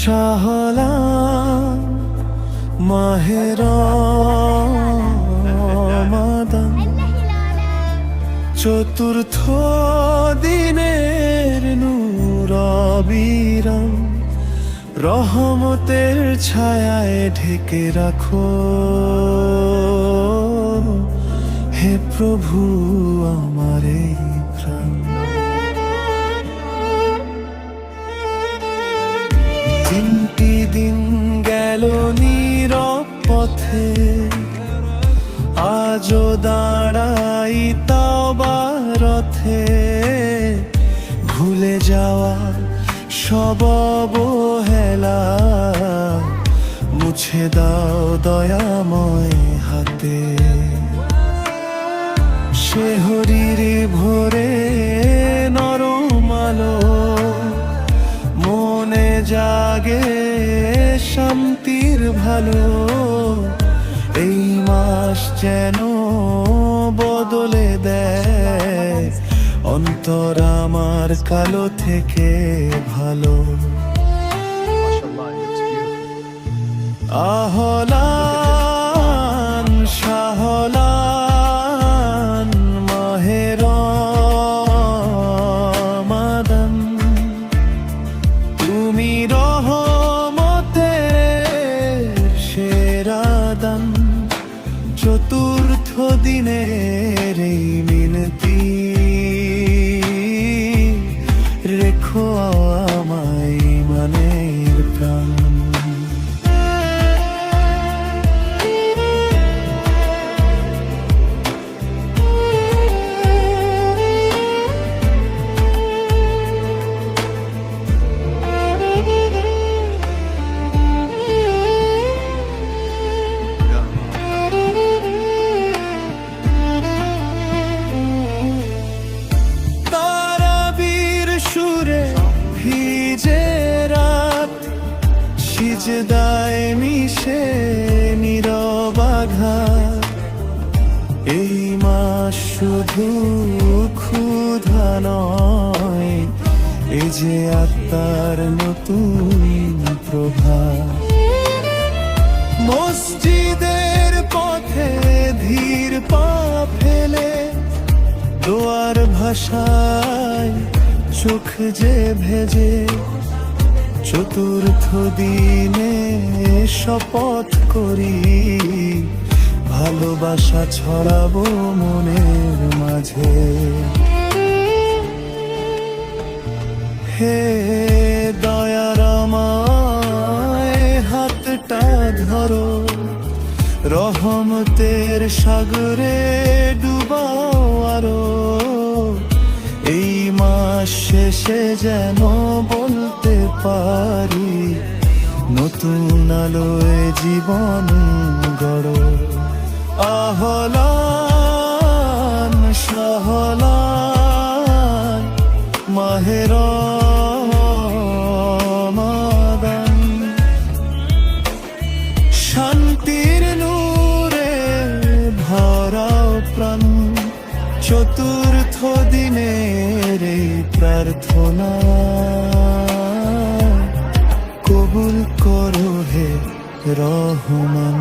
শাহলা মাহে রমাদান চতুর্থ দিনের নূর বিরাম রহমতের ছায়ায় ঢেকে রাখো হে প্রভু আমার এই প্রাণ। তিনটি দিন গেল নীরব পথে আজও দাঁড়াই তওবার রথে ভুলে যাওয়া সব অবহেলা মুছে দাও দয়াময় হাতে। শেহরিরে ভোরে নরম আলো মনে জাগে শান্তির ভালো এই মাস যেন বদলে দেয় অন্তর আমার কালো থেকে ভালো। আহলান শাহলান মাহে রমাদান তুমি রহমতের সেরা দান চতুর্থ দিনের এই মিনতি রেখো আমায় ইমানের প্রাণ। ভিজে রাত সিজদায় মিশে নীরব আঘাত এই মাস শুধু ক্ষুধা নয় এই যে আত্মার নতুন প্রভাত। মসজিদের পথে ধীর পা ফেলে দোয়ার ভাষায় চোখ যে ভেজে চতুর্থ দিনে শপথ করি ভালোবাসা ছড়াবো মনের মাঝে। হে দয়ার আমায় হাতটা ধরো রহমতের সাগরে ডুবাও আরো এই মাস শেষে যেন বলতে পারি নতুন আলোয় জীবন গড়ো। আহলান শাহলান মাহে রমাদান শান্তির নূরে ভরাও প্রাণ চতুর্থ দিনের এই প্রার্থনা কবুল করো হে রহমান।